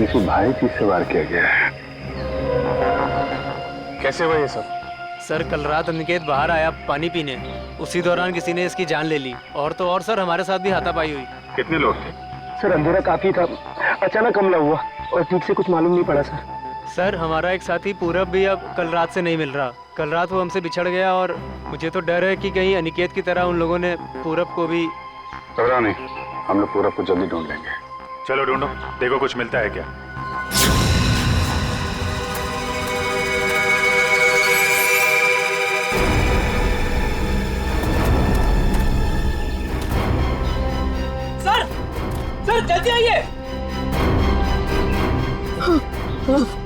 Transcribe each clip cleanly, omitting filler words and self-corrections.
किसी भारी चीज से वार किया गया है। कैसे हुआ ये सब? सर कल रात अनिकेत बाहर आया पानी पीने, उसी दौरान किसी ने इसकी जान ले ली। और तो और सर हमारे साथ भी हाथापाई हुई। कितने लोग थे? सर अंधेरा काफी था, अचानक हमला हुआ और ठीक से कुछ मालूम नहीं पड़ा सर। सर हमारा एक साथी पूरब भी अब कल रात से नहीं मिल रहा। कल रात वो हमसे बिछड़ गया और मुझे तो डर है कि कहीं अनिकेत की तरह उन लोगों ने पूरब को भी। घबराओ नहीं, हम लोग पूरब को जल्दी ढूंढ लेंगे। चलो ढूंढो, देखो कुछ मिलता है क्या। सर जल्दी आइए।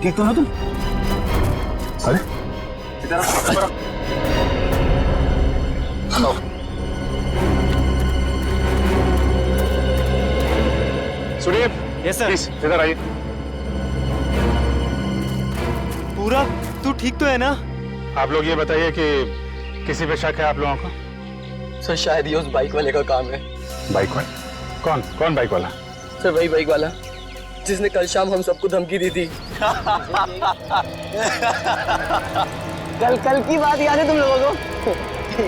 ठीक तो ना तुम? अरे सुनिए। Yes sir. प्लीज इधर आइए। पूरब तू ठीक तो है ना? आप लोग ये बताइए कि किसी पे शक है आप लोगों को? सर शायद ये उस बाइक वाले का काम है। बाइक वाला? कौन बाइक वाला? सर वही बाइक वाला जिसने कल शाम हम सबको धमकी दी थी। कल की बात याद है तुम लोगों को?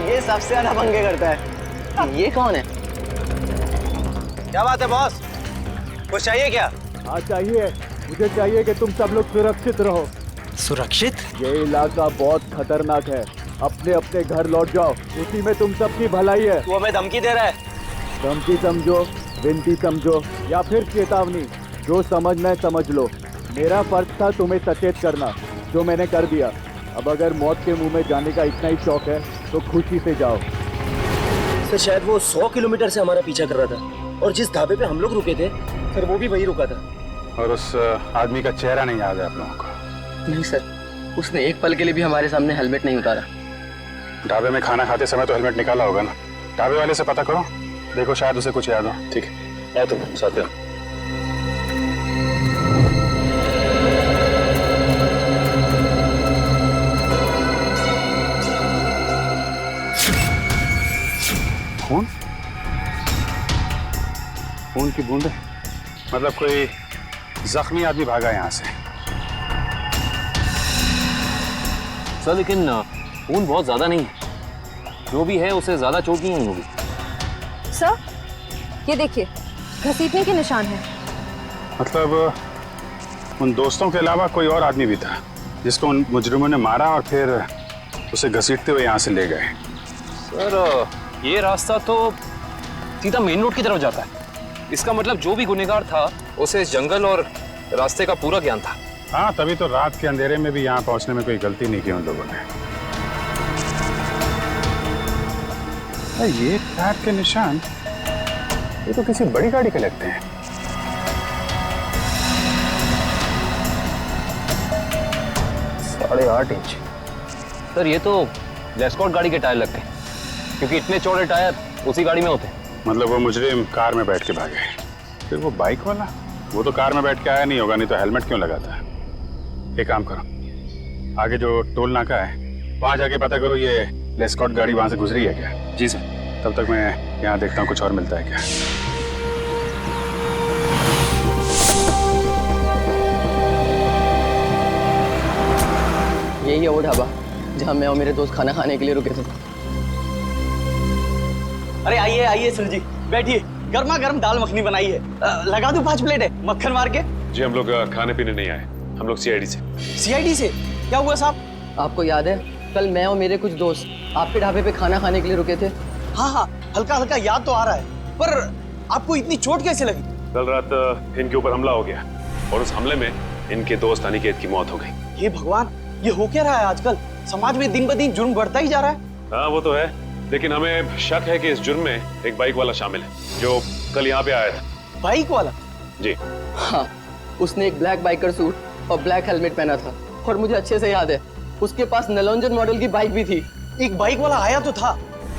ये सबसे ज्यादा पंगे करता है। ये कौन है? क्या बात है बॉस, कुछ चाहिए क्या? हाँ चाहिए, मुझे चाहिए कि तुम सब लोग सुरक्षित रहो। सुरक्षित? ये इलाका बहुत खतरनाक है, अपने अपने घर लौट जाओ, उसी में तुम सबकी भलाई है। तू हमें धमकी दे रहा है? धमकी समझो, विनती समझो या फिर चेतावनी, जो समझना है समझ लो। मेरा फर्ज था तुम्हें सचेत करना, जो मैंने कर दिया। अब अगर मौत के मुंह में जाने का इतना ही शौक है तो खुशी से जाओ। सर शायद वो 100 किलोमीटर से हमारा पीछा कर रहा था और जिस ढाबे पे हम लोग रुके थे सर वो भी वही रुका था। और उस आदमी का चेहरा नहीं याद है आप लोगों को? नहीं सर, उसने एक पल के लिए भी हमारे सामने हेलमेट नहीं उतारा। ढाबे में खाना खाते समय तो हेलमेट निकाला होगा ना? ढाबे वाले से पता करो, देखो शायद उसे कुछ याद हो। ठीक है, तुम साथ में। खून? खून की बूंदें? मतलब कोई जख्मी आदमी भागा यहाँ से। सर लेकिन खून बहुत ज्यादा नहीं है, जो भी है उसे ज्यादा चोट नहीं होगी। सर ये देखिए, घसीटने के निशान हैं। मतलब उन दोस्तों के अलावा कोई और आदमी भी था जिसको उन मुजरिमों ने मारा और फिर उसे घसीटते हुए यहाँ से ले गए। सर ये रास्ता तो सीधा मेन रोड की तरफ जाता है, इसका मतलब जो भी गुनहगार था उसे जंगल और रास्ते का पूरा ज्ञान था। हाँ, तभी तो रात के अंधेरे में भी यहाँ पहुँचने में कोई गलती नहीं की उन लोगों ने। ये टायर के निशान, ये तो किसी बड़ी गाड़ी के लगते हैं। साढ़े 8 इंच। सर ये तो लेस्कॉट गाड़ी के टायर लगते हैं, क्योंकि इतने चौड़े टायर उसी गाड़ी में होते हैं। मतलब वो मुजरिम कार में बैठ के भागे, फिर वो बाइक वाला, वो तो कार में बैठ के आया नहीं होगा, नहीं तो हेलमेट क्यों लगाता है? एक काम करो, आगे जो टोल नाका है वहां जाके पता करो ये लेस्कॉट गाड़ी वहां से गुजरी है क्या। जी सर। तब तक मैं यहाँ देखता हूँ कुछ और मिलता है क्या। यही है वो ढाबा जहाँ मैं और मेरे दोस्त खाना खाने के लिए रुके थे। अरे आइए आइए सर जी, बैठिए, गर्मा गर्म दाल मखनी बनाई है, लगा दूं 5 प्लेट है मक्खन मार के? जी हम लोग खाने पीने नहीं आए, हम लोग सीआईडी से। सीआईडी से? क्या हुआ साहब? आपको याद है कल मैं और मेरे कुछ दोस्त आपके ढाबे पे खाना खाने के लिए रुके थे? हाँ हाँ, हल्का हल्का याद तो आ रहा है, पर आपको इतनी चोट कैसे लगी? कल रात इनके ऊपर हमला हो गया और उस हमले में इनके दोस्त अनिकेत की मौत हो गई। हे भगवान, ये हो क्या रहा है आजकल? समाज में दिन ब दिन जुर्म बढ़ता ही जा रहा है। हाँ वो तो है, लेकिन हमें शक है कि इस जुर्म में एक बाइक वाला शामिल है जो कल यहाँ पे आया था। बाइक वाला? जी हाँ, उसने एक ब्लैक बाइकर सूट और ब्लैक हेलमेट पहना था और मुझे अच्छे से याद है उसके पास नलोंजन मॉडल की बाइक भी थी। एक बाइक वाला आया तो था।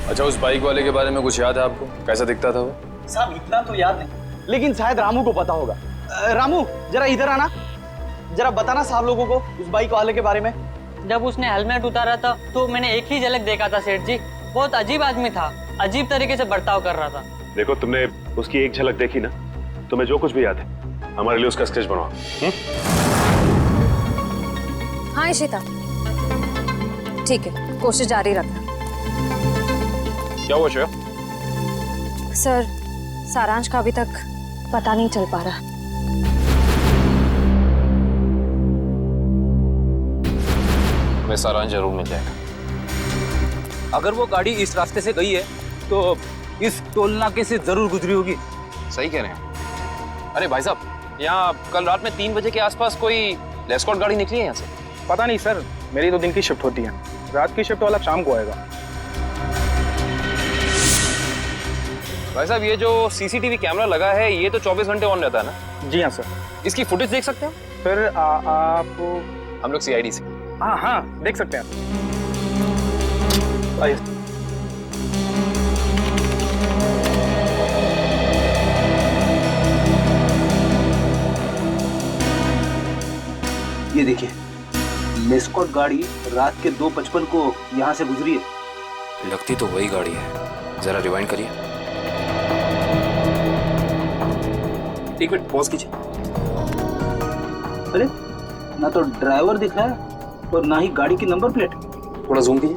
अच्छा, उस बाइक वाले के बारे में कुछ याद है आपको? कैसा दिखता था वो? साहब इतना तो याद नहीं, लेकिन शायद रामू को पता होगा। रामू जरा इधर आना, जरा बताना साहब लोगों को उस बाइक वाले के बारे में। जब उसने हेलमेट उतारा था तो मैंने एक ही झलक देखा था सेठ जी, बहुत अजीब आदमी था, अजीब तरीके से बर्ताव कर रहा था। देखो, तुमने उसकी एक झलक देखी ना, तुम्हें जो कुछ भी याद है हमारे लिए उसका स्केच बनवा। हाँ इशिता, ठीक है, कोशिश जारी रखना। क्या हुआ श्रेया? सर, सारांश का अभी तक पता नहीं चल पा रहा। हमें सारांश जरूर मिल जाएगा। अगर वो गाड़ी इस रास्ते से गई है तो इस टोल नाके से जरूर गुजरी होगी। सही कह रहे हैं। अरे भाई साहब, यहाँ कल रात में 3 बजे के आसपास कोई एस्कॉर्ट गाड़ी निकली है यहाँ से? पता नहीं सर, मेरी तो दिन की शिफ्ट होती है, रात की शिफ्ट वाला शाम को आएगा। भाई साहब, ये जो सीसीटीवी कैमरा लगा है ये तो 24 घंटे ऑन रहता है ना? जी हाँ सर। इसकी फुटेज देख सकते हैं? फिर आप हम लोग सीआईडी से। हाँ हाँ देख सकते हैं। आइए। ये देखिए, लेस्कॉट गाड़ी रात के 2:55 को यहाँ से गुजरी है। लगती तो वही गाड़ी है। जरा रिवाइंड करिए। एक मिनट पॉज कीजिए। अरे, ना तो ड्राइवर दिख रहा है और ना ही गाड़ी की नंबर प्लेट। थोड़ा जूम कीजिए।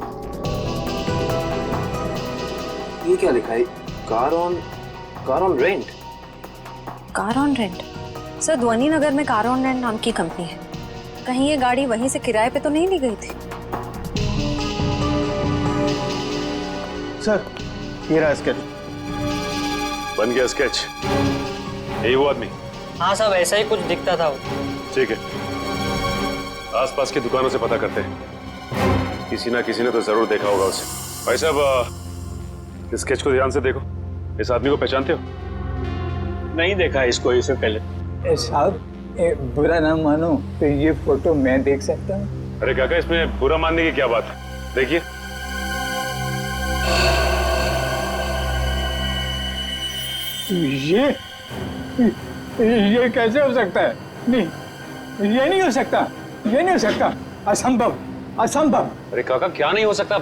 ये क्या लिखा है? Car on rent. Car on rent? Sir, ध्वनि नगर में कार ऑन रेंट नाम की कंपनी है। कहीं ये गाड़ी वहीं से किराए पे तो नहीं ली गई थी? सर, ये रहा स्केच। बन गया स्केच? यही वो आदमी? हाँ साहब, ऐसा ही कुछ दिखता था वो। ठीक है, आसपास की दुकानों से पता करते हैं। किसी ना किसी ने तो जरूर देखा होगा उसे। भाई साहब, इस स्केच को ध्यान से देखो। इस आदमी को पहचानते हो? नहीं देखा इसको इससे पहले। साहब, बुरा ना मानो तो ये फोटो मैं देख सकता हूँ? अरे काका, इसमें बुरा मानने की क्या बात है? देखिए। ये कैसे हो सकता है? नहीं, ये नहीं हो सकता, ये नहीं हो सकता, असंभव, असंभव। अरे काका, क्या नहीं हो सकता?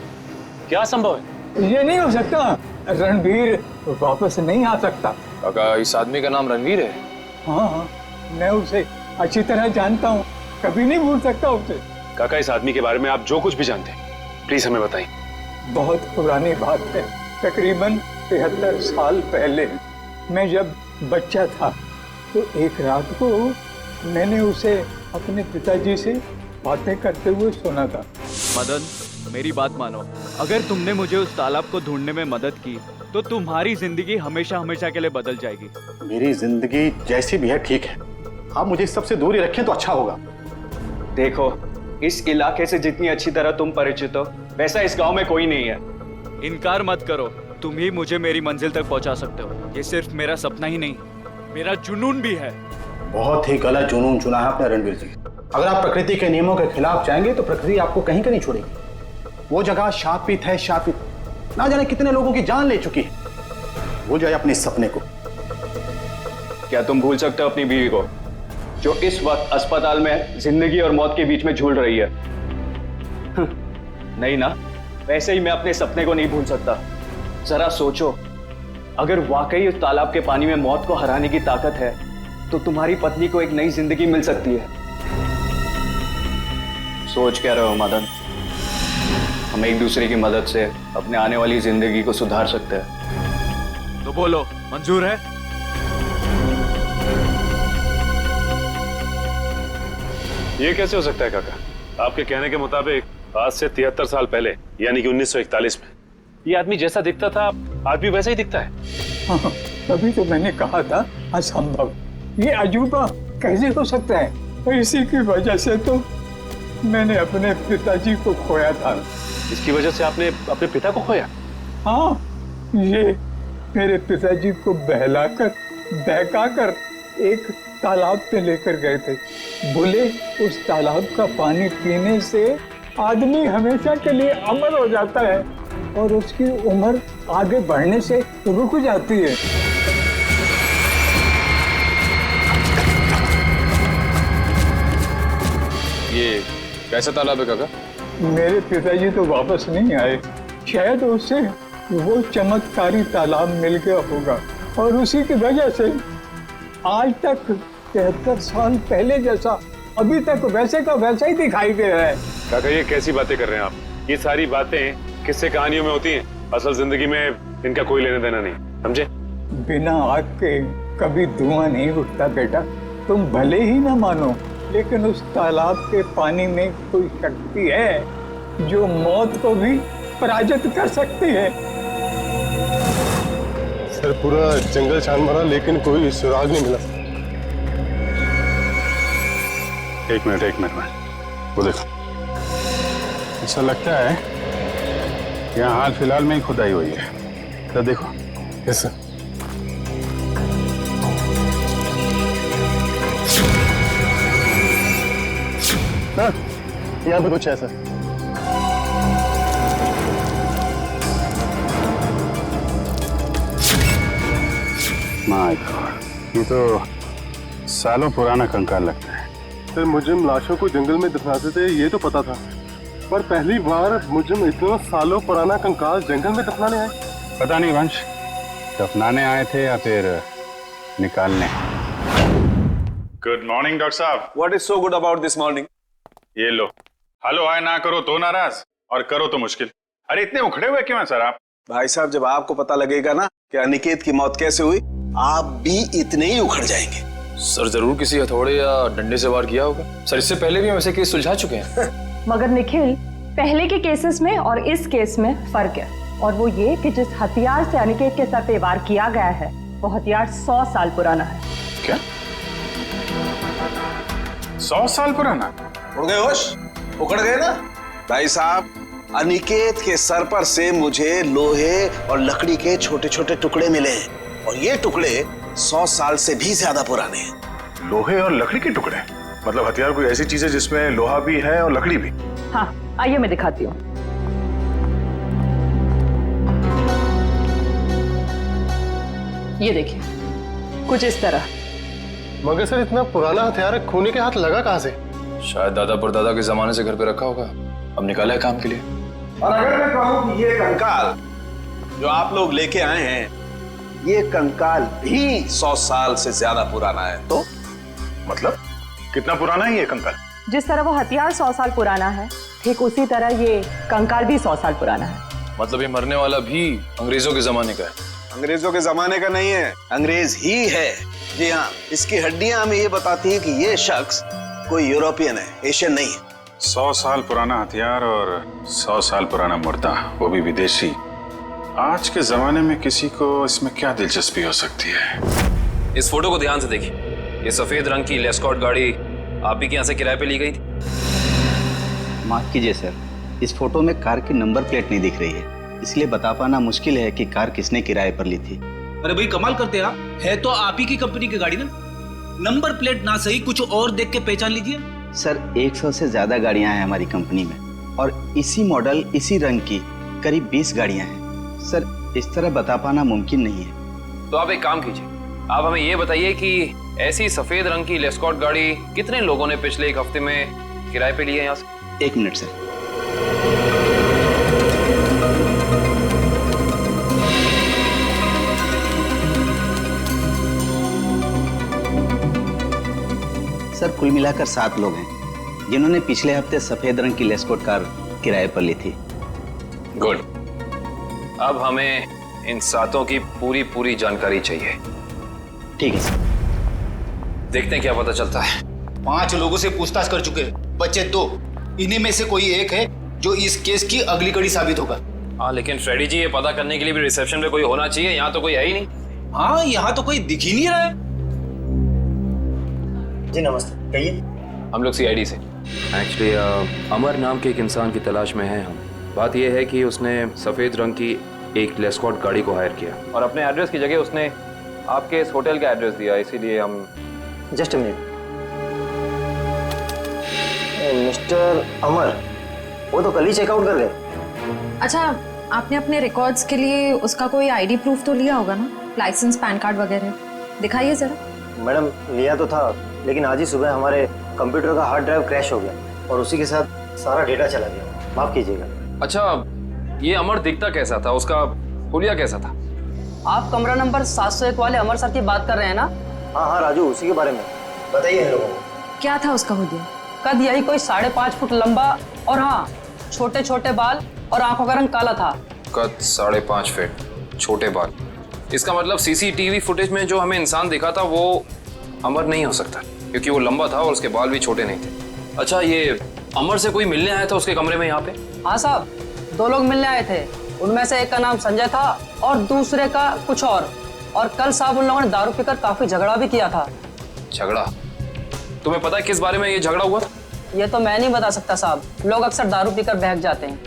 क्या संभव है? ये नहीं हो सकता। रणवीर वापस नहीं आ सकता। काका, इस आदमी का नाम रणवीर है? हाँ, मैं उसे अच्छी तरह जानता हूँ, कभी नहीं भूल सकता उसे। काका, इस आदमी के बारे में आप जो कुछ भी जानते हैं प्लीज हमें बताइए। बहुत पुरानी बात है, तकरीबन 73 साल पहले मैं जब बच्चा था तो एक रात को मैंने उसे अपने पिताजी से बातें करते हुए सुना था। मदन, मेरी बात मानो, अगर तुमने मुझे उस तालाब को ढूंढने में मदद की तो तुम्हारी जिंदगी हमेशा हमेशा के लिए बदल जाएगी। मेरी जिंदगी जैसी भी है ठीक है, आप मुझे इस सबसे दूर ही रखें तो अच्छा होगा। देखो, इस इलाके से जितनी अच्छी तरह तुम परिचित हो वैसा इस गांव में कोई नहीं है। इनकार मत करो, तुम ही मुझे मेरी मंजिल तक पहुंचा सकते हो। ये सिर्फ मेरा सपना ही नहीं, मेरा जुनून भी है। बहुत ही गलत जुनून चुना है आपने रणवीर जी। अगर आप प्रकृति के नियमों के खिलाफ जाएंगे तो प्रकृति आपको कहीं का नहीं छोड़ेगी। वो जगह शापित है, शापित। ना जाने कितने लोगों की जान ले चुकी है। भूल जाए अपने सपने को। क्या तुम भूल सकते हो अपनी बीवी को, जो इस वक्त अस्पताल में जिंदगी और मौत के बीच में झूल रही है? नहीं ना, वैसे ही मैं अपने सपने को नहीं भूल सकता। जरा सोचो, अगर वाकई उस तालाब के पानी में मौत को हराने की ताकत है तो तुम्हारी पत्नी को एक नई जिंदगी मिल सकती है। सोच क्या रहे हो मदन? हम एक दूसरे की मदद से अपने आने वाली जिंदगी को सुधार सकते हैं। तो बोलो, मंजूर है? ये कैसे हो सकता है काका? आपके कहने के मुताबिक आज से 73 साल पहले, यानी कि 1941 में, ये आदमी जैसा दिखता था आज भी वैसा ही दिखता है। हाँ, तभी तो मैंने कहा था असंभव। ये अजूबा कैसे हो सकता है? और इसी की वजह से तो मैंने अपने पिताजी को खोया था। इसकी वजह से आपने अपने पिता को खोया? हाँ, ये मेरे पिताजी को बहकाकर एक तालाब पे लेकर गए थे। बोले उस तालाब का पानी पीने से आदमी हमेशा के लिए अमर हो जाता है और उसकी उम्र आगे बढ़ने से रुक जाती है। ये कैसा तालाब है काका? मेरे पिताजी तो वापस नहीं आए, शायद उसे वो चमत्कारी तालाब मिल गया होगा और उसी की वजह से आज तक 73 साल पहले जैसा अभी तक वैसे का वैसा ही दिखाई दे रहा है। काका ये कैसी बातें कर रहे हैं आप? ये सारी बातें किस्से कहानियों में होती हैं, असल जिंदगी में इनका कोई लेना देना नहीं, समझे? बिना आग के कभी धुआं नहीं उठता बेटा। तुम भले ही ना मानो, लेकिन उस तालाब के पानी में कोई शक्ति है जो मौत को भी पराजित कर सकती है। सर पूरा जंगल छान मारा लेकिन कोई सुराग नहीं मिला। एक मिनट वो देखो, ऐसा लगता है यहाँ हाल फिलहाल में ही खुदाई हुई है। तो देखो। Yes sir. यहाँ पे कुछ है सर। माय गॉड, ये तो सालों पुराना कंकाल लगता है। सर मुजरिम लाशों को जंगल में दफनाते थे ये तो पता था, पर पहली बार मुजरिम इतना सालों पुराना कंकाल जंगल में दफनाने आए। पता नहीं वंश, दफनाने आए थे या फिर निकालने। गुड मॉर्निंग डॉक्टर साहब। What is so good about this morning? ये लो। हेलो हाय ना करो तो नाराज और करो तो मुश्किल। अरे इतने उखड़े हुए क्यों हैं सर आप? भाई साहब जब आपको पता लगेगा ना कि अनिकेत की मौत कैसे हुई, आप भी इतने ही उखड़ जाएंगे। सर जरूर किसी हथौड़े या डंडे से वार किया होगा। सर इससे पहले भी हम ऐसे केस सुलझा चुके हैं। मगर निखिल, पहले के केसेस में और इस केस में फर्क है, और वो ये कि जिस हथियार से अनिकेत के सर पे वार किया गया है वो हथियार 100 साल पुराना है। क्या? 100 साल पुराना? उड़ गए होश? उखड़ गए ना? भाई साहब अनिकेत के सर पर से मुझे लोहे और लकड़ी के छोटे छोटे टुकड़े मिले हैं, और ये टुकड़े 100 साल से भी ज्यादा पुराने हैं। लोहे और लकड़ी के टुकड़े? मतलब हथियार कोई ऐसी चीज है जिसमें लोहा भी है और लकड़ी भी? हाँ, आइए मैं दिखाती हूँ। ये देखिए, कुछ इस तरह। मगर सर इतना पुराना हथियार खूनी के हाथ लगा कहाँ से? शायद दादा परदादा के जमाने से घर पे रखा होगा, अब निकाला है काम के लिए। और अगर मैं कहूँ कि ये कंकाल जो आप लोग लेके आए हैं, ये कंकाल भी 100 साल से ज्यादा पुराना है, तो मतलब कितना पुराना है ये कंकाल? जिस तरह वो हथियार 100 साल पुराना है, ठीक उसी तरह ये कंकाल भी 100 साल पुराना है। मतलब ये मरने वाला भी अंग्रेजों के जमाने का है? अंग्रेजों के जमाने का नहीं है, अंग्रेज ही है। जी हाँ, इसकी हड्डियां हमें ये बताती है कि ये शख्स कोई यूरोपियन है, एशियन नहीं है। 100 साल पुराना हथियार और 100 साल पुराना मुर्दा, वो भी विदेशी। आज के जमाने में किसी को इसमें क्या दिलचस्पी हो सकती है? इस फोटो को ध्यान से देखिए। ये सफेद रंग की लेस्कॉट गाड़ी आप ही के यहाँ से किराए पे ली गई थी? माफ कीजिए सर, इस फोटो में कार की नंबर प्लेट नहीं दिख रही है, इसलिए बता पाना मुश्किल है कि कार किसने किराए पर ली थी। अरे भाई कमाल करते हैं आप, है तो आप ही की कंपनी की गाड़ी ना, नंबर प्लेट ना सही कुछ और देख के पहचान लीजिए। सर 100 से ज्यादा गाड़ियां हैं हमारी कंपनी में, और इसी मॉडल इसी रंग की करीब 20 गाड़ियां हैं। सर इस तरह बता पाना मुमकिन नहीं है। तो आप एक काम कीजिए, आप हमें ये बताइए कि ऐसी सफेद रंग की लेस्कॉट गाड़ी कितने लोगों ने पिछले एक हफ्ते में किराए पे ली है यहाँ से? 1 मिनट सर। सर कुल मिलाकर 7 लोग हैं जिन्होंने पिछले हफ्ते सफेद रंग की लेस्कॉट कार किराए पर ली थी। गुड, अब हमें इन 7 की पूरी जानकारी चाहिए। ठीक है सर। देखते हैं क्या पता चलता है। 5 लोगों से पूछताछ कर चुके, बचे 2। इन्हीं में से कोई एक है जो इस केस की अगली कड़ी साबित होगा। हाँ लेकिन फ्रेडी जी, ये पता करने के लिए भी रिसेप्शन पे कोई होना चाहिए, यहाँ तो कोई है ही नहीं। हाँ यहाँ तो कोई दिख ही नहीं रहा है। जी नमस्ते, कहिए। हम लोग सीआईडी से। एक्चुअली अमर नाम के एक इंसान की तलाश में हैं हम। बात यह है कि उसने सफ़ेद रंग की एक लेस्कॉट गाड़ी को हायर किया और अपने एड्रेस की जगह उसने आपके इस होटल का एड्रेस दिया, इसीलिए हम। Just a minute. मिस्टर अमर, वो तो कल ही चेकआउट कर गए। अच्छा, आपने अपने रिकॉर्ड्स के लिए उसका कोई आईडी प्रूफ तो लिया होगा ना, लाइसेंस, पैन कार्ड वगैरह? दिखाइए जरा। मैडम लिया तो था, लेकिन आज ही सुबह हमारे कंप्यूटर का हार्ड ड्राइव क्रैश हो गया और उसी के साथ सारा डेटा चला गया, माफ कीजिएगा। अच्छा, ये अमर दिखता कैसा था, उसका हुलिया कैसा था? आप कमरा नंबर 701 वाले अमर सर की बात कर रहे हैं ना? हाँ हाँ राजू, उसी के बारे में। बताइए इन लोगों को। क्या था उसका हुलिया? कद यही कोई 5.5 फुट लंबा और हाँ, छोटे छोटे बाल और आंखों का रंग काला था। कद 5.5 फीट, छोटे बाल। इसका मतलब सीसीटीवी फुटेज में जो हमें इंसान दिखा था वो अमर नहीं हो सकता, क्योंकि वो लंबा था और उसके बाल भी छोटे नहीं थे। अच्छा, ये अमर से कोई मिलने आया था उसके कमरे में यहाँ पे? हाँ साहब, 2 लोग मिलने आए थे। उनमें से एक का नाम संजय था और दूसरे का कुछ और कल साहब उन लोगों ने दारू पीकर काफी झगड़ा भी किया था। झगड़ा? तुम्हें पता है किस बारे में ये झगड़ा हुआ था? ये तो मैं नहीं बता सकता साहब, लोग अक्सर दारू पीकर बहक जाते हैं।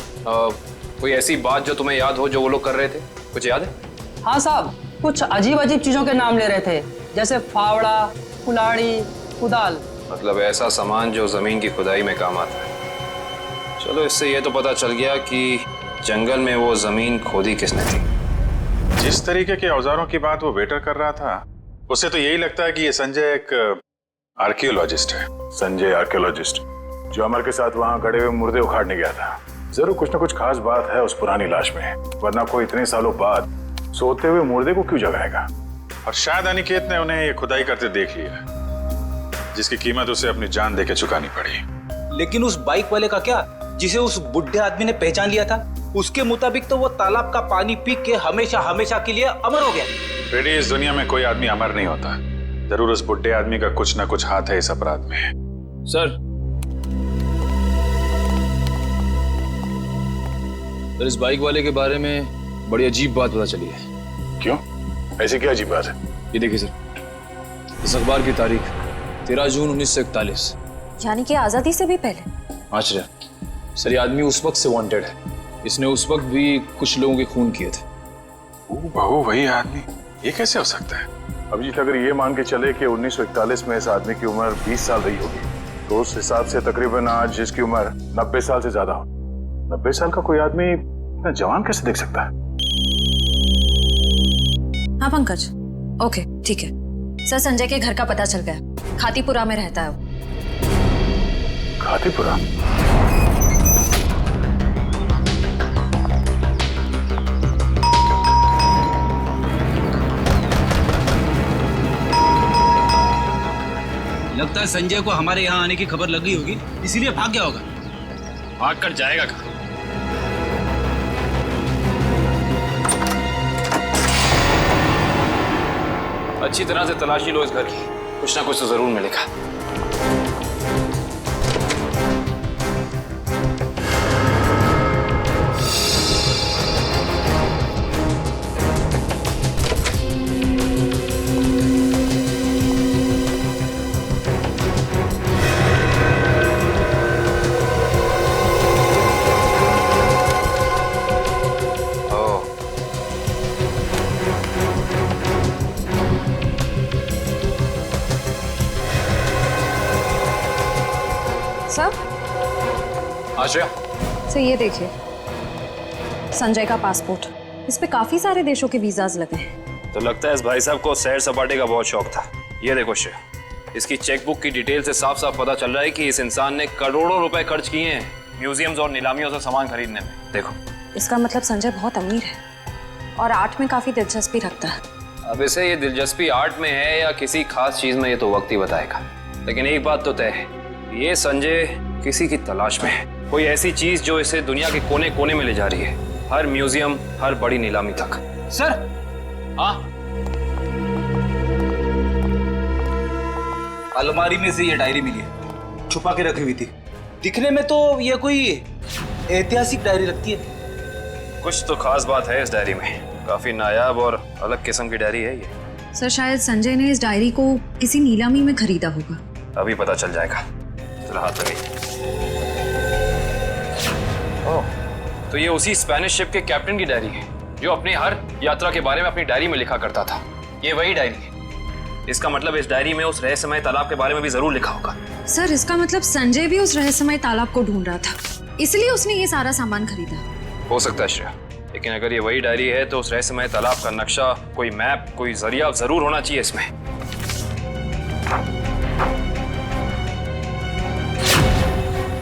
कोई ऐसी बात जो तुम्हें याद हो जो वो लोग कर रहे थे, कुछ याद है? हाँ साहब, कुछ अजीब अजीब चीजों के नाम ले रहे थे, जैसे फावड़ा, कुल्हाड़ी, कुदाल। मतलब ऐसा सामान जो जमीन की खुदाई में काम आता है। चलो, इससे ये तो पता चल गया कि जंगल में वो जमीन खोदी किसने थी। जिस तरीके के औजारों की बात वो वेटर कर रहा था, उससे तो यही लगता है कि ये संजय एक आर्कियोलॉजिस्ट है। संजय आर्कियोलॉजिस्ट जो अमर के साथ वहां गड़े हुए मुर्दे उखाड़ने गया था। जरूर कुछ न कुछ खास बात है उस पुरानी लाश में, वरना कोई इतने सालों बाद सोते हुए मुर्दे को क्यों जगाएगा। और शायद अनिकेत ने उन्हें ये खुदाई करते देख लिया, जिसकी कीमत उसे अपनी जान देके चुकानी पड़ी। लेकिन उस बाइक वाले का क्या, जिसे उस बुढ़े आदमी ने पहचान लिया था? उसके मुताबिक तो वो तालाब का पानी पी के हमेशा हमेशा के लिए अमर हो गया। फ्रेडी, इस दुनिया में कोई आदमी अमर नहीं होता। जरूर उस बुढ़े आदमी का कुछ ना कुछ हाथ है इस अपराध में। सर इस बाइक वाले के बारे में बड़ी अजीब बात पता चली है। क्यों? ऐसी क्या अजीब बात है? ये देखिए सर, इस अखबार की तारीख 13 जून 1941, यानी कि आजादी से भी पहले। आश्चर्य सर, ये आदमी उस वक्त से वांटेड है। इसने उस वक्त भी कुछ लोगों के खून किए थे। बहू, वही आदमी? ये कैसे हो सकता है? अभिजीत, अगर ये मान के चले कि 1941 में इस आदमी की उम्र 20 साल रही होगी, तो उस हिसाब से तकरीबन आज जिसकी उम्र 90 साल से ज्यादा हो। 90 साल का कोई आदमी इतना जवान कैसे दिख सकता है? हाँ पंकज, ओके ठीक है सर। संजय के घर का पता चल गया, खातीपुरा में रहता है वो। खातीपुरा? लगता है संजय को हमारे यहाँ आने की खबर लग गई होगी, इसीलिए भाग गया होगा। भाग कर जाएगा कहाँ? अच्छी तरह से तलाशी लो इस घर की, कुछ ना कुछ तो जरूर मिलेगा। आश्रया, सर ये देखिए, संजय का पासपोर्ट, इस पे काफी सारे देशों के वीजाज लगे हैं। तो लगता है इस भाई साहब को सैर सपाटे का बहुत शौक था। ये देखो श्रेया, इसकी चेकबुक की डिटेल से साफ साफ पता चल रहा है कि इस इंसान ने करोड़ों रुपए खर्च किए हैं म्यूजियम्स और नीलामियों से सामान खरीदने में। देखो, इसका मतलब संजय बहुत अमीर है और आर्ट में काफी दिलचस्पी रखता है। अब इसे ये दिलचस्पी आर्ट में है या किसी खास चीज में, ये तो वक्त ही बताएगा। लेकिन एक बात तो तय है, ये संजय किसी की तलाश में है। कोई ऐसी चीज जो इसे दुनिया के कोने कोने में ले जा रही है, हर म्यूजियम, हर बड़ी नीलामी तक। सर, हाँ, अलमारी में से ये डायरी मिली है, छुपा के रखी हुई थी। दिखने में तो ये कोई ऐतिहासिक डायरी लगती है। कुछ तो खास बात है इस डायरी में, काफी नायाब और अलग किस्म की डायरी है ये। सर शायद संजय ने इस डायरी को किसी नीलामी में खरीदा होगा। अभी पता चल जाएगा। चलो हाथ लगाइए। ओह, तो ये उसी स्पेनिश शिप के कैप्टन की डायरी है जो अपनी हर यात्रा के बारे में अपनी डायरी में लिखा करता था। ये वही डायरी है। इसका मतलब इस डायरी में उस रहस्यमय तालाब के बारे में भी जरूर लिखा होगा। सर इसका मतलब संजय भी उस रहस्यमय तालाब को ढूंढ रहा था, इसलिए उसने ये सारा सामान खरीदा। हो सकता है श्रेया, लेकिन अगर ये वही डायरी है तो उस रहस्यमय तालाब का नक्शा, कोई मैप, कोई जरिया जरूर होना चाहिए इसमें।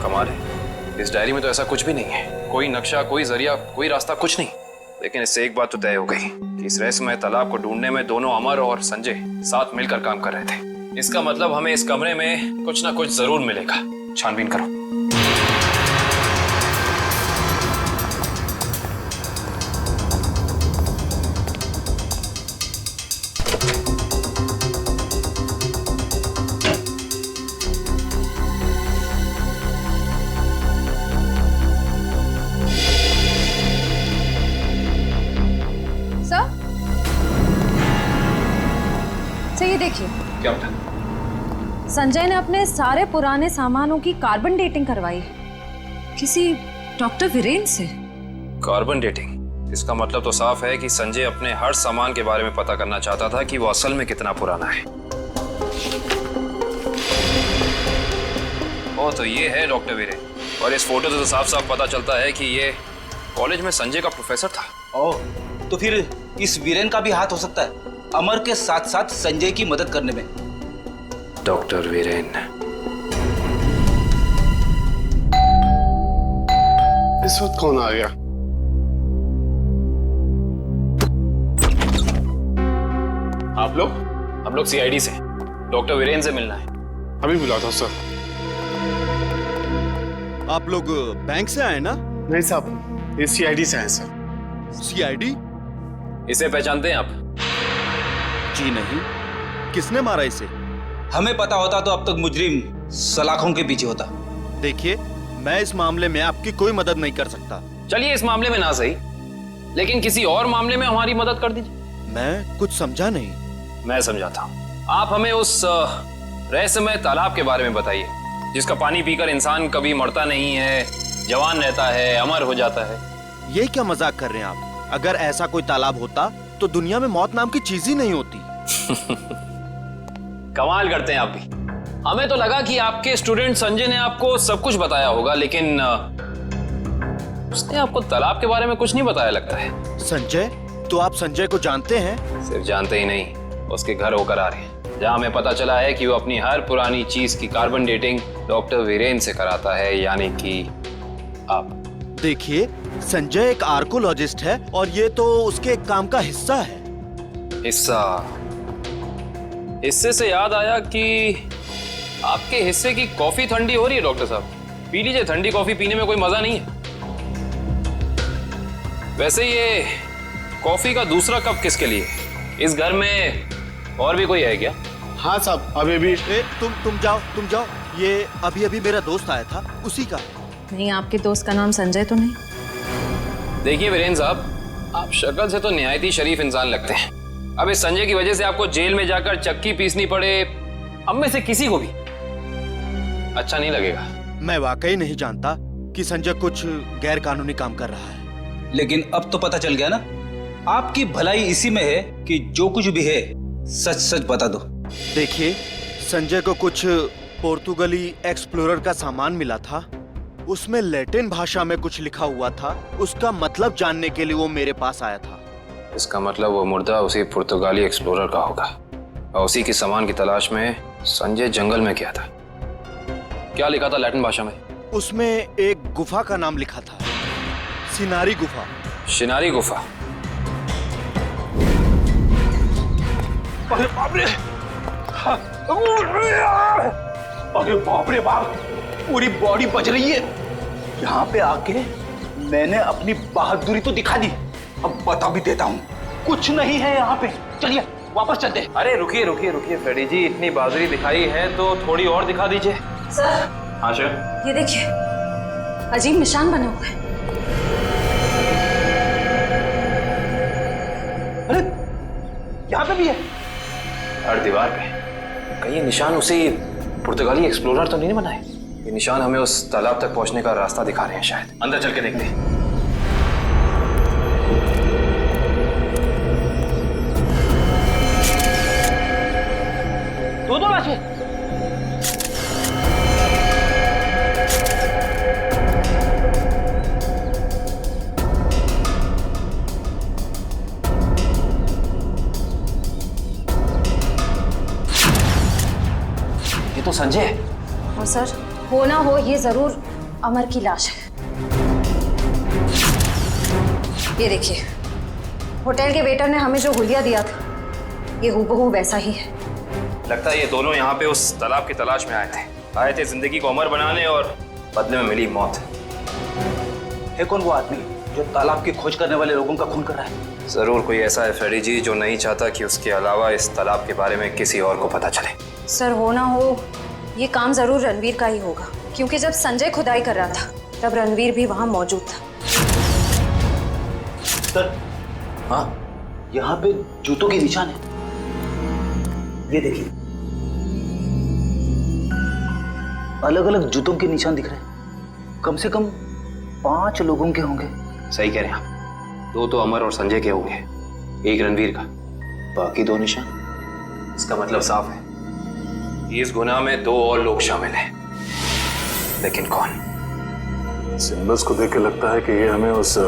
कमाल है, इस डायरी में तो ऐसा कुछ भी नहीं है। कोई नक्शा, कोई जरिया, कोई रास्ता, कुछ नहीं। लेकिन इससे एक बात तो तय हो गई कि इस रहस्यमय तालाब को ढूंढने में दोनों अमर और संजय साथ मिलकर काम कर रहे थे। इसका मतलब हमें इस कमरे में कुछ ना कुछ जरूर मिलेगा। छानबीन करो। ये देखिए, क्या बता? संजय ने अपने सारे पुराने सामानों की कार्बन डेटिंग करवाई है किसी डॉक्टर वीरेन से। Carbon dating? इसका मतलब तो साफ है कि संजय अपने हर सामान के बारे में पता करना चाहता था कि वो असल में कितना पुराना है। ओ तो ये है डॉक्टर वीरेन, और इस फोटो से तो साफ साफ पता चलता है कि ये कॉलेज में संजय का प्रोफेसर था। ओह, तो फिर इस वीरेन का भी हाथ हो सकता है अमर के साथ साथ संजय की मदद करने में। डॉक्टर वीरेन। इस वक्त कौन आ गया? आप लोग? हम लोग सीआईडी से, डॉक्टर वीरेन से मिलना है। अभी बुला था सर। आप लोग बैंक से आए ना? नहीं साहब, ये सीआईडी से आए सर। सीआईडी? इसे पहचानते हैं आप? जी नहीं। किसने मारा इसे? हमें पता होता तो अब तक मुजरिम सलाखों के पीछे होता। देखिए, मैं इस मामले में आपकी कोई मदद नहीं कर सकता। चलिए इस मामले में ना सही, लेकिन किसी और मामले में हमारी मदद कर दीजिए। मैं कुछ समझा नहीं। मैं समझाता हूँ। आप हमें उस रहस्यमय तालाब के बारे में बताइए, जिसका पानी पीकर इंसान कभी मरता नहीं है, जवान रहता है, अमर हो जाता है। ये क्या मजाक कर रहे हैं आप? अगर ऐसा कोई तालाब होता तो दुनिया में मौत नाम की चीज ही नहीं होती। कमाल करते हैं आप भी। हमें तो लगा कि आपके स्टूडेंट संजय ने आपको सब कुछ बताया होगा, लेकिन उसने आपको तालाब के बारे में कुछ नहीं बताया लगता है। संजय? तो आप संजय को जानते हैं? सिर्फ जानते ही नहीं, उसके घर होकर आ रहे हैं, जहां हमें पता चला है कि वो अपनी हर पुरानी चीज की कार्बन डेटिंग डॉक्टर वीरेन से कराता है, यानी कि आप। देखिए, संजय एक आर्कोलॉजिस्ट है और ये तो उसके एक काम का हिस्सा है। हिस्सा? हिस्से से याद आया कि आपके हिस्से की कॉफी ठंडी हो रही है डॉक्टर साहब, पी लीजिए। ठंडी कॉफी पीने में कोई मजा नहीं है। वैसे ये कॉफी का दूसरा कप किसके लिए? इस घर में और भी कोई है क्या? हाँ साहब, अभी भी। तुम जाओ। ये अभी मेरा दोस्त आया था, उसी का है। नहीं, आपके दोस्त का नाम संजय तो नहीं? देखिए वीरेन साहब, आप शक्ल से तो निहायत ही शरीफ इंसान लगते हैं। अब इस संजय की वजह से आपको जेल में जाकर चक्की पीसनी पड़े, हम में से किसी को भी अच्छा नहीं लगेगा। मैं वाकई नहीं जानता कि संजय कुछ गैर कानूनी काम कर रहा है। लेकिन अब तो पता चल गया ना, आपकी भलाई इसी में है कि जो कुछ भी है सच सच बता दो। देखिए, संजय को कुछ पोर्तुगली एक्सप्लोरर का सामान मिला था, उसमें लैटिन भाषा में कुछ लिखा हुआ था। उसका मतलब जानने के लिए वो मेरे पास आया था। इसका मतलब वो मुर्दा उसी पुर्तगाली एक्सप्लोरर का होगा, और उसी की सामान की तलाश में संजय जंगल में गया था। क्या लिखा था लैटिन भाषा में? उसमें एक गुफा का नाम लिखा था, सिनारी गुफा। शिनारी गुफा? अरे बाप रे! अरे बाप रे बाप! पूरी बॉडी बच रही है। यहाँ पे आके मैंने अपनी बहादुरी तो दिखा दी, अब बता भी देता हूँ, कुछ नहीं है यहाँ पे। चलिए वापस चलते हैं। अरे रुकिए फ्रेडी जी, इतनी बहादुरी दिखाई है तो थोड़ी और दिखा दीजिए। सर। हाँ सर। ये देखिए, अजीब निशान बने हुए हैं। अरे यहाँ पे भी है। हर दीवार पे। कहीं ये निशान उसी पुर्तगाली एक्सप्लोरर तो नहीं बनाए? ये निशान हमें उस तालाब तक पहुंचने का रास्ता दिखा रहे हैं शायद। अंदर चल के देखते हैं। दो लाशें। ये तो संजय है। और सर, हो ना हो ये जरूर अमर की लाश है। ये देखिए, होटल के वेटर ने हमें जो हुलिया दिया था, ये हूबहू वैसा ही है। लगता है ये दोनों यहाँ पे उस तालाब की तलाश में आए थे जिंदगी को अमर बनाने और बदले में मिली मौत। है कौन वो आदमी जो तालाब की खोज करने वाले लोगों का खून कर रहा है? जरूर कोई ऐसा है फ्रेडी जी जो नहीं चाहता कि उसके अलावा इस तालाब के बारे में किसी और को पता चले। सर हो ना हो ये काम जरूर रणवीर का ही होगा, क्योंकि जब संजय खुदाई कर रहा था तब रणवीर भी वहां मौजूद था। सर हाँ, यहाँ पे जूतों के निशान है, ये देखिए अलग अलग जूतों के निशान दिख रहे हैं। कम से कम 5 लोगों के होंगे। सही कह रहे हैं आप, 2 तो अमर और संजय के होंगे, 1 रणवीर का, बाकी 2 निशान। इसका मतलब साफ है इस गुनाह में 2 और लोग शामिल हैं, लेकिन कौन? सिंबल्स को देख के लगता है कि ये हमें उस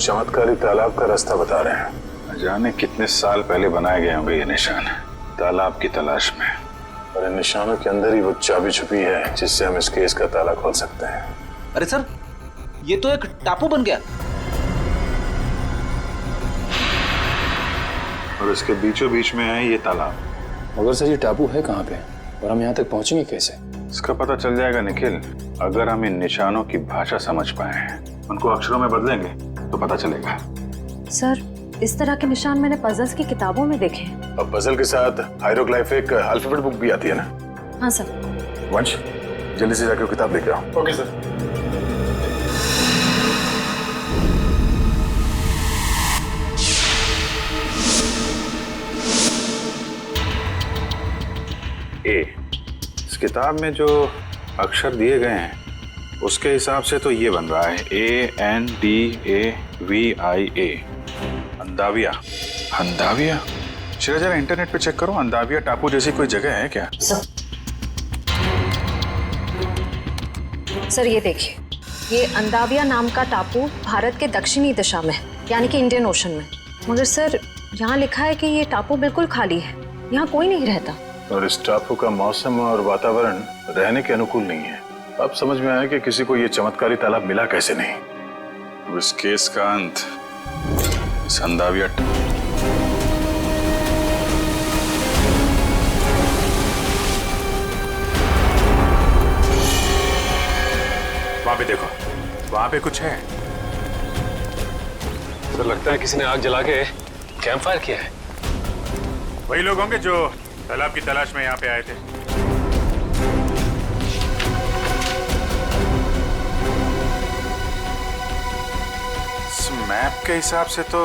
चमत्कारी तालाब का रास्ता बता रहे हैं। न जाने कितने साल पहले बनाए गए होंगे ये निशान तालाब की तलाश में। और इन निशानों के अंदर ही वो चाबी छुपी है जिससे हम इस केस का ताला खोल सकते हैं। अरे सर, ये तो एक टापू बन गया और इसके बीचों बीच में है ये तालाब। मगर सर ये टापू है कहाँ पे और हम यहाँ तक पहुंचेंगे कैसे? इसका पता चल जाएगा निखिल, अगर हम इन निशानों की भाषा समझ पाए, उनको अक्षरों में बदलेंगे तो पता चलेगा। सर इस तरह के निशान मैंने पजल्स की किताबों में देखे हैं। अब पजल के साथ हायरोग्लाइफिक अल्फाबेट बुक भी आती है ना? हाँ सर। वंश जल्दी से जाकर वो किताब लेके आओ। Okay sir. ए, इस किताब में जो अक्षर दिए गए हैं उसके हिसाब से तो ये बन रहा है ANDAVIA, अंदाविया। अंदाविया? चलो जरा इंटरनेट पे चेक करो, अंदाविया टापू जैसी कोई जगह है क्या? सर ये देखिए, ये अंदाविया नाम का टापू भारत के दक्षिणी दिशा में यानी कि इंडियन ओशन में। मगर सर यहाँ लिखा है कि ये टापू बिल्कुल खाली है, यहाँ कोई नहीं रहता। और इस टापू का मौसम और वातावरण रहने के अनुकूल नहीं है। अब समझ में आया कि किसी को ये चमत्कारी तालाब मिला कैसे नहीं। इस केस का अंत इस अंदाविया वहां पे देखो, वहां पे कुछ है। तो लगता है किसी ने आग जला के कैंप फायर किया है। वही लोग होंगे जो तालाब की तलाश में यहाँ पे आए थे। इस मैप के हिसाब से तो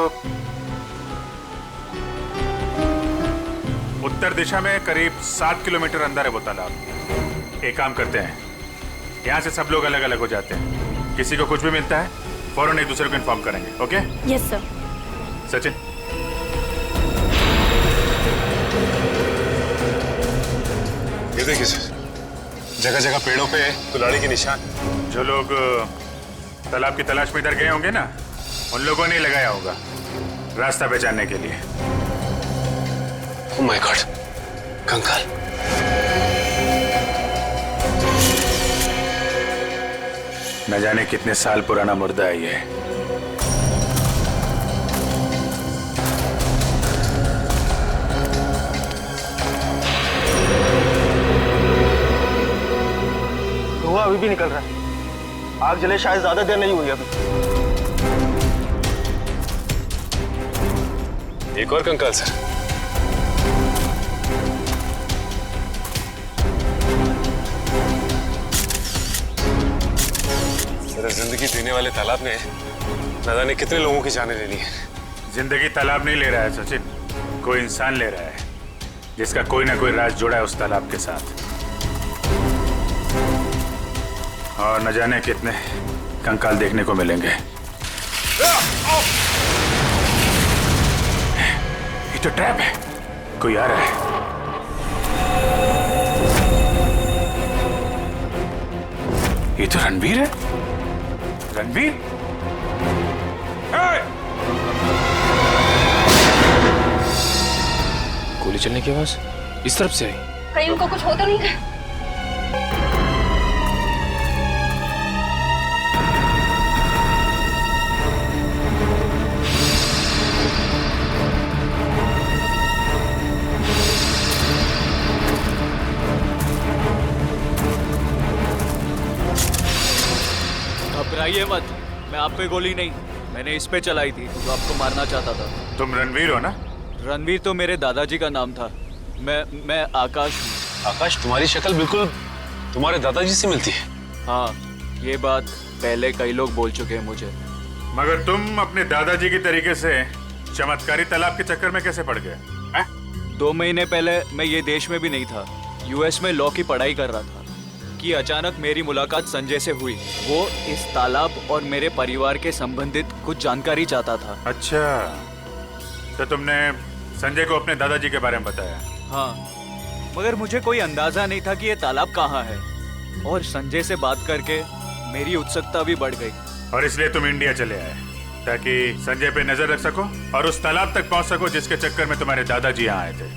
उत्तर दिशा में करीब 7 किलोमीटर अंदर है वो तालाब। एक काम करते हैं, यहाँ से सब लोग अलग अलग हो जाते हैं, किसी को कुछ भी मिलता है फौरन एक दूसरे को इन्फॉर्म करेंगे। ओके? Yes sir. सचिन ये देखिए सर, जगह जगह पेड़ों पे कुल्हाड़ी के निशान। जो लोग तालाब की तलाश में इधर गए होंगे ना, उन लोगों ने लगाया होगा रास्ता पहचानने के लिए। ओह माय गॉड, कंकाल। न जाने कितने साल पुराना मुर्दा है ये। धुआं अभी भी निकल रहा है, आग जले शायद ज्यादा देर नहीं हुई अभी। एक और कंकाल सर। जिंदगी पीने वाले तालाब ने न जाने कितने लोगों की जानें ले ली है। जिंदगी तालाब नहीं ले रहा है सचिन, कोई इंसान ले रहा है जिसका कोई ना कोई राज जुड़ा है उस तालाब के साथ। और न जाने कितने कंकाल देखने को मिलेंगे। ये तो ट्रैप है, कोई आ रहा है। ये तो रणवीर है। रणवीर? गोली चलने की आवाज इस तरफ से आई। कहीं उनको कुछ हो तो नहीं गया? घबराइए मत, मैं आप पे गोली नहीं, मैंने इस पे चलाई थी जो आपको मारना चाहता था। तुम रणवीर हो ना? रणवीर तो मेरे दादाजी का नाम था। मैं आकाश हूँ। आकाश, तुम्हारी शक्ल बिल्कुल तुम्हारे दादाजी से मिलती है। हाँ, ये बात पहले कई लोग बोल चुके हैं मुझे। मगर तुम अपने दादाजी की तरीके से चमत्कारी तालाब के चक्कर में कैसे पड़ गए? 2 महीने पहले मैं ये देश में भी नहीं था, यूएस में लॉ की पढ़ाई कर रहा था कि अचानक मेरी मुलाकात संजय से हुई। वो इस तालाब और मेरे परिवार के संबंधित कुछ जानकारी चाहता था। अच्छा, तो तुमने संजय को अपने दादाजी के बारे में बताया? हाँ, मगर मुझे कोई अंदाजा नहीं था कि ये तालाब कहाँ है, और संजय से बात करके मेरी उत्सुकता भी बढ़ गई। और इसलिए तुम इंडिया चले आए ताकि संजय पे नजर रख सको और उस तालाब तक पहुंच सको जिसके चक्कर में तुम्हारे दादाजी यहाँ आए थे।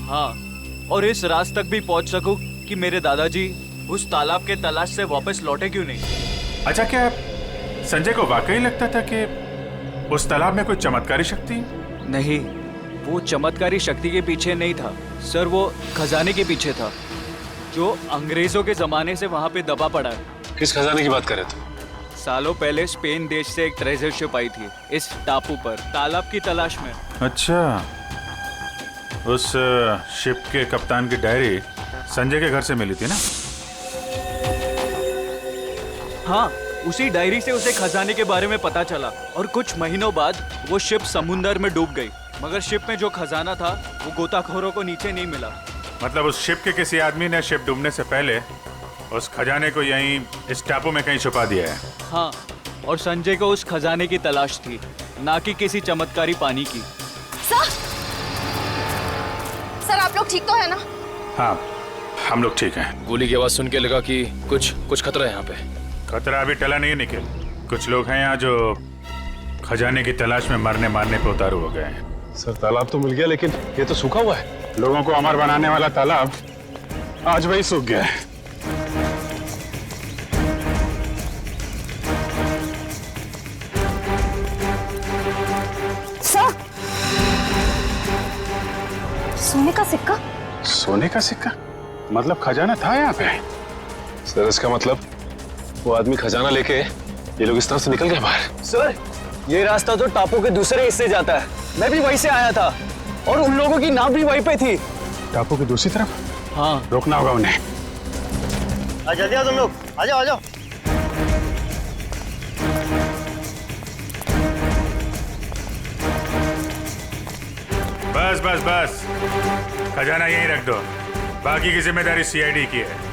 हाँ, और इस राज तक भी पहुंच सकूं कि मेरे दादाजी उस तालाब के तलाश से वापस लौटे क्यों नहीं। अच्छा, क्या संजय को वाकई लगता था कि उस तालाब में कोई चमत्कारी शक्ति? नहीं, वो चमत्कारी शक्ति के पीछे नहीं था सर, वो खजाने के पीछे था जो अंग्रेजों के जमाने से वहाँ पे दबा पड़ा है। किस खजाने की बात कर रहे थे? सालों पहले स्पेन देश से एक ट्रेजर शिप आई थी इस टापू पर तालाब की तलाश में। अच्छा, उस शिप के कप्तान की डायरी संजय के घर से मिली थी ना? हाँ, उसी डायरी से उसे खजाने के बारे में पता चला और कुछ महीनों बाद वो शिप समुंदर में डूब गई, मगर शिप में जो खजाना था वो गोताखोरों को नीचे नहीं मिला। मतलब उस शिप के किसी आदमी ने शिप डूबने से पहले उस खजाने को यहीं इस टापू में कहीं छुपा दिया है। हाँ, और संजय को उस खजाने की तलाश थी, ना कि किसी चमत्कारी पानी की। सर आप लोग ठीक तो है ना? हाँ, हम लोग ठीक हैं। गोली की आवाज सुन के लगा कि कुछ खतरा है यहाँ पे। खतरा अभी टला नहीं है निखिल। कुछ लोग हैं यहाँ जो खजाने की तलाश में मरने मारने पे उतारू हो गए हैं। सर, तालाब तो मिल गया लेकिन ये तो सूखा हुआ है। लोगों को अमर बनाने वाला तालाब आज वही सूख गया है। सर, सोने का सिक्का? सोने का सिक्का? मतलब खजाना था यहाँ पे? सर, इसका मतलब वो आदमी खजाना लेके ये लोग इस तरफ से निकल गए बाहर। सर, ये रास्ता तो टापू के दूसरे हिस्से जाता है। मैं भी वहीं से आया था और उन लोगों की नाव भी वहीं पे थी। टापू की दूसरी तरफ? हाँ, रोकना होगा उन्हें। जल्दी आओ तुम लोग, आ जाओ आ जाओ। बस बस बस, खजाना यहीं रख दो, बाकी की जिम्मेदारी सीआईडी की है।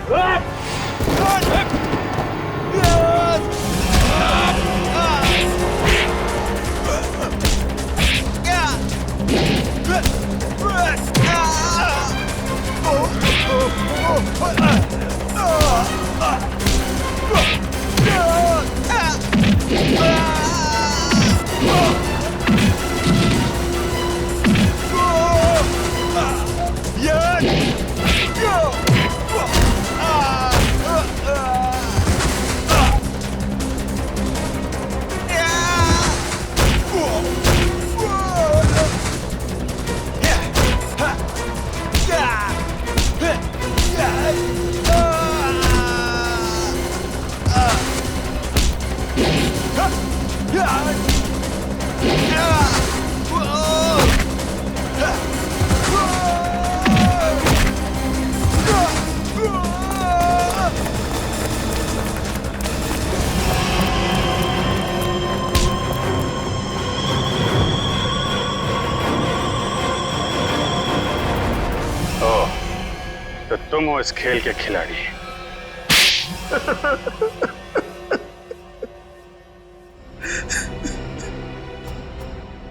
तो तुम हो इस खेल के खिलाड़ी।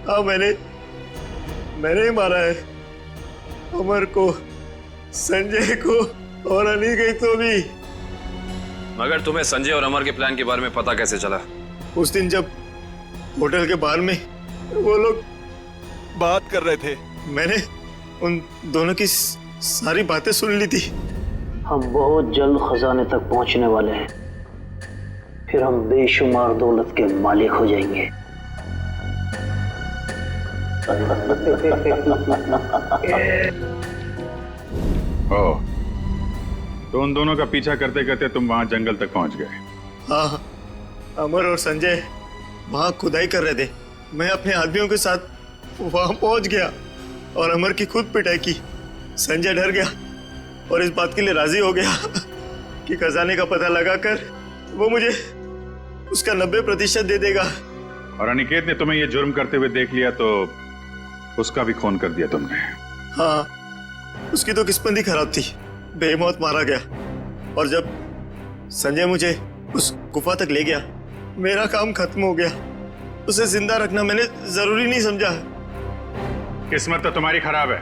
हाँ, मैंने ही मारा है अमर को, संजय को और अनिकेत को भी। मगर तुम्हें संजय और अमर के प्लान के बारे में पता कैसे चला? उस दिन जब होटल के बाहर में वो लोग बात कर रहे थे, मैंने उन दोनों की सारी बातें सुन ली थी। हम बहुत जल्द खजाने तक पहुंचने वाले हैं, फिर हम बेशुमार दौलत के मालिक हो जाएंगे। ओह, तो उन दोनों का पीछा करते करते तुम वहां जंगल तक पहुंच गए। हाँ, अमर और संजय वहां खुदाई कर रहे थे। मैं अपने आदमियों के साथ वहां पहुंच गया और अमर की खुद पिटाई की। संजय डर गया और इस बात के लिए राजी हो गया कि खजाने का पता लगाकर वो मुझे उसका 90% दे देगा। और अनिकेत ने तुम्हें ये जुर्म करते हुए देख लिया तो उसका भी खून कर दिया तुमने। हाँ, उसकी तो किस्मत ही खराब थी, बेमौत मारा गया। और जब संजय मुझे उस गुफा तक ले गया, मेरा काम खत्म हो गया। उसे जिंदा रखना मैंने जरूरी नहीं समझा। किस्मत तो तुम्हारी खराब है।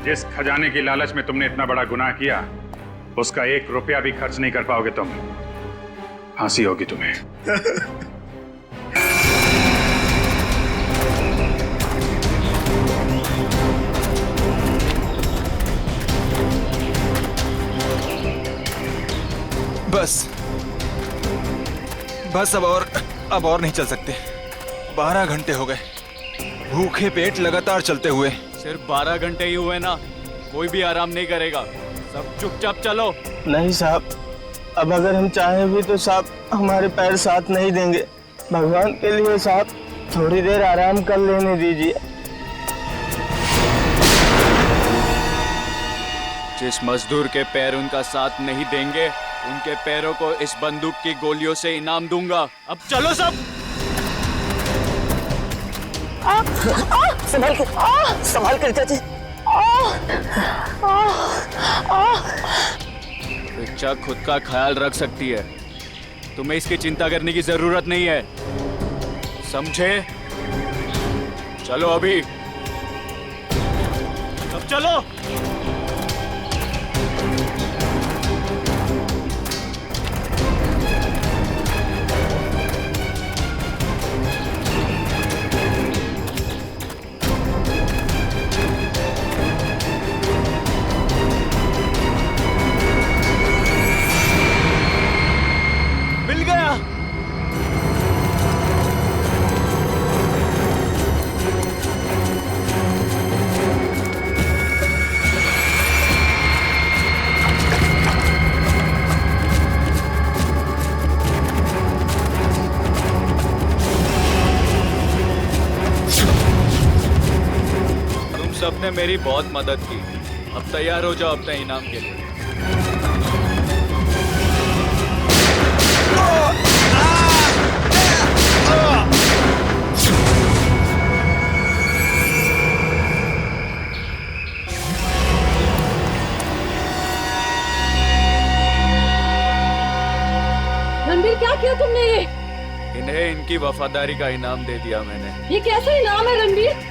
जिस खजाने की लालच में तुमने इतना बड़ा गुनाह किया, उसका 1 रुपया भी खर्च नहीं कर पाओगे तुम। फांसी होगी तुम्हें। बस अब और नहीं चल सकते। 12 घंटे हो गए भूखे पेट लगातार चलते हुए। सिर्फ 12 घंटे ही हुए ना, कोई भी आराम नहीं करेगा। सब चुपचाप चलो। नहीं साहब, अब अगर हम चाहें भी तो साहब हमारे पैर साथ नहीं देंगे। भगवान के लिए साहब थोड़ी देर आराम कर लेने दीजिए। जिस मजदूर के पैर उनका साथ नहीं देंगे, उनके पैरों को इस बंदूक की गोलियों से इनाम दूंगा। अब चलो सब। संभाल कर चाची। रिचा खुद का ख्याल रख सकती है, तुम्हें इसकी चिंता करने की जरूरत नहीं है, समझे? चलो अभी, अब चलो। सबने मेरी बहुत मदद की। अब तैयार हो जाओ अपने इनाम के लिए। रणबीर, क्या किया तुमने ये? इन्हें इनकी वफादारी का इनाम दे दिया मैंने। ये कैसा इनाम है रणबीर?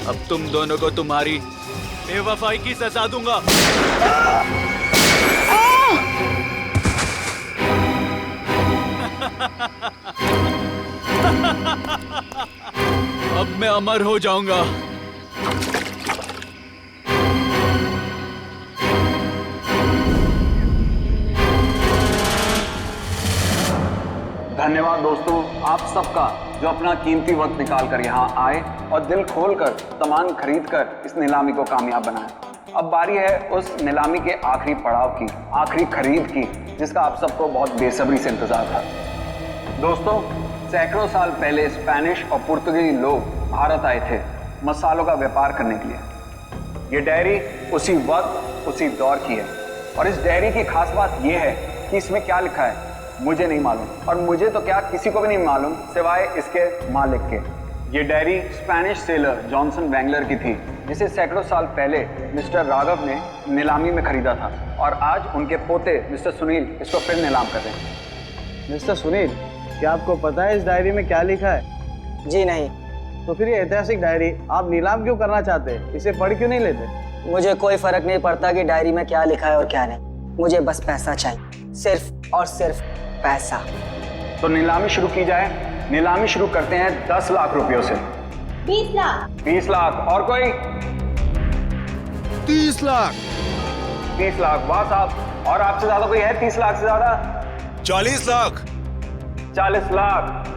अब तुम दोनों को तुम्हारी बेवफाई की सजा दूंगा। अब मैं अमर हो जाऊंगा। धन्यवाद दोस्तों आप सबका जो अपना कीमती वक्त निकाल कर यहाँ आए और दिल खोलकर सामान खरीद कर इस नीलामी को कामयाब बनाए। अब बारी है उस नीलामी के आखिरी पड़ाव की, आखिरी खरीद की, जिसका आप सबको बहुत बेसब्री से इंतजार था। दोस्तों, सैकड़ों साल पहले स्पेनिश और पुर्तगाली लोग भारत आए थे मसालों का व्यापार करने के लिए। ये डायरी उसी वक्त उसी दौर की है और इस डायरी की खास बात यह है कि इसमें क्या लिखा है मुझे नहीं मालूम, और मुझे तो क्या किसी को भी नहीं मालूम सिवाय इसके मालिक के। ये डायरी स्पेनिश सेलर जॉनसन वैंगलर की थी, जिसे सैकड़ों साल पहले मिस्टर राघव ने नीलामी में खरीदा था और आज उनके पोते मिस्टर सुनील इसको फिर नीलाम कर रहे हैं। मिस्टर सुनील, क्या आपको पता है इस डायरी में क्या लिखा है? जी नहीं। तो फिर ये ऐतिहासिक डायरी आप नीलाम क्यों करना चाहते हैं? इसे पढ़ क्यों नहीं लेते? मुझे कोई फर्क नहीं पड़ता कि डायरी में क्या लिखा है और क्या नहीं। मुझे बस पैसा चाहिए, सिर्फ और सिर्फ पैसा। तो नीलामी शुरू की जाए। नीलामी शुरू करते हैं 10 लाख रुपयों से। 20 लाख। 20 लाख। और कोई? 30 लाख। 30 लाख। वाह साहब। और आपसे ज्यादा कोई है 30 लाख से ज्यादा? 40 लाख। 40 लाख।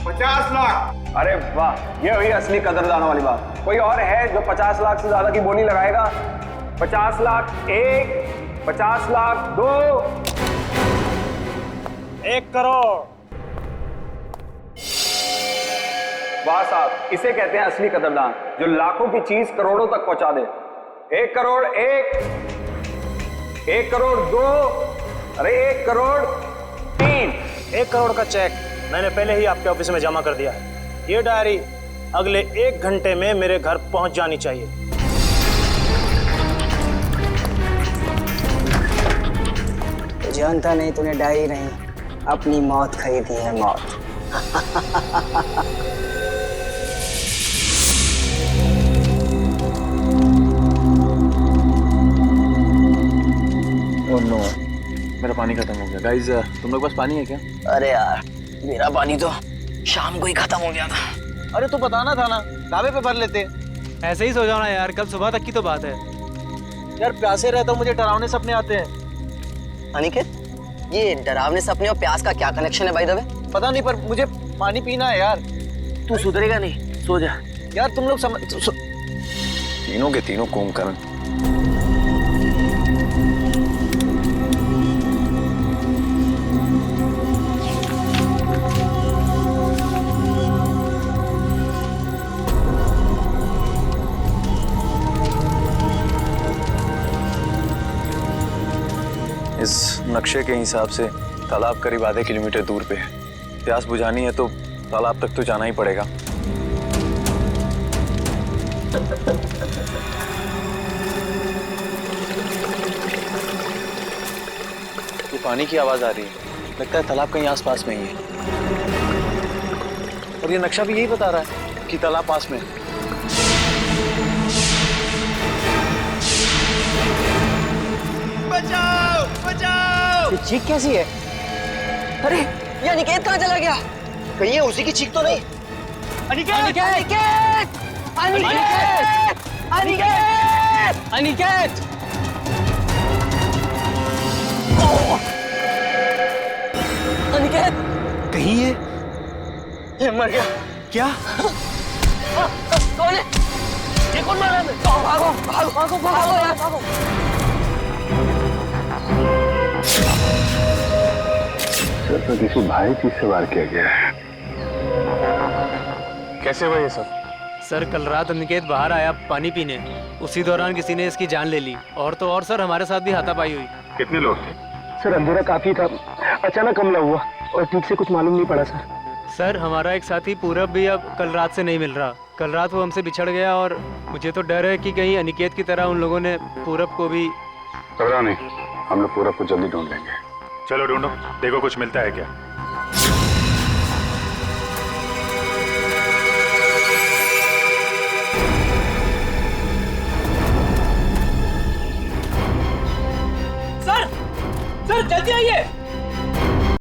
50 लाख। अरे वाह, ये हुई असली कदरदानों वाली बात। कोई और है जो 50 लाख से ज्यादा की बोली लगाएगा? 50 लाख 1, 50 लाख 2, 1 करोड़। वाह साहब, इसे कहते हैं असली कदरदान, जो लाखों की चीज करोड़ों तक पहुंचा दे। 1 करोड़ 1 करोड़ 2, अरे 1 करोड़ 3। 1 करोड़ का चेक मैंने पहले ही आपके ऑफिस में जमा कर दिया है। ये डायरी अगले 1 घंटे में मेरे घर पहुंच जानी चाहिए। जानता नहीं तूने डायरी नहीं, अपनी मौत खरीदी है, मौत। ओह नो, मेरा पानी खत्म हो गया। गाइस, तुम लोग पास पानी है क्या? अरे यार, मेरा पानी तो शाम को ही खत्म हो गया था। अरे तो बताना था ना, ढाबे पे भर लेते। ऐसे ही सो जाओ ना यार, कल सुबह तक की तो बात है। यार प्यासे रहता हूँ, मुझे डरावने सपने आते हैं। अनिकेत, ये डरावने सपने और प्यास का क्या कनेक्शन है भाई दबे? पता नहीं, पर मुझे पानी पीना है यार। तू सुधरेगा नहीं, सो जा। यार तुम लोग तीनों के तीनों कुंभकर्ण। इस नक्शे के हिसाब से तालाब करीब आधे किलोमीटर दूर पे है। प्यास बुझानी है तो तालाब तक तो जाना ही पड़ेगा। ये पानी की आवाज आ रही है, लगता है तालाब कहीं आसपास में ही है। और ये नक्शा भी यही बता रहा है कि तालाब पास में है। बचाओ बचाओ! ये चीख कैसी है? अरे ये अनिकेत कहाँ चला गया? कहीं ये उसी की चीख तो नहीं? अनिकेत! अनिकेत! अनिकेत! अनिकेत! अनिकेत! अनिकेत! कहीं ये मर गया। क्या? कौन है? ये कौन मारा है? भागो भागो भागो भागो यार भागो! सर तो किसी भाई चीज से वार किया गया है। कैसे हुआ ये सब? सर कल रात अनिकेत बाहर आया पानी पीने, उसी दौरान किसी ने इसकी जान ले ली। और तो और सर हमारे साथ भी हाथापाई हुई। कितने लोग थे? सर अंधेरा काफी था, अचानक हमला हुआ और ठीक से कुछ मालूम नहीं पड़ा सर। सर हमारा एक साथी पूरब भी अब कल रात से नहीं मिल रहा। कल रात वो हमसे बिछड़ गया और मुझे तो डर है कि कहीं अनिकेत की तरह उन लोगों ने पूरब को भी। घबराओ नहीं, हम लोग पूरब को जल्दी ढूंढ लेंगे। चलो ढूंढो, देखो कुछ मिलता है क्या। सर जल्दी आइए!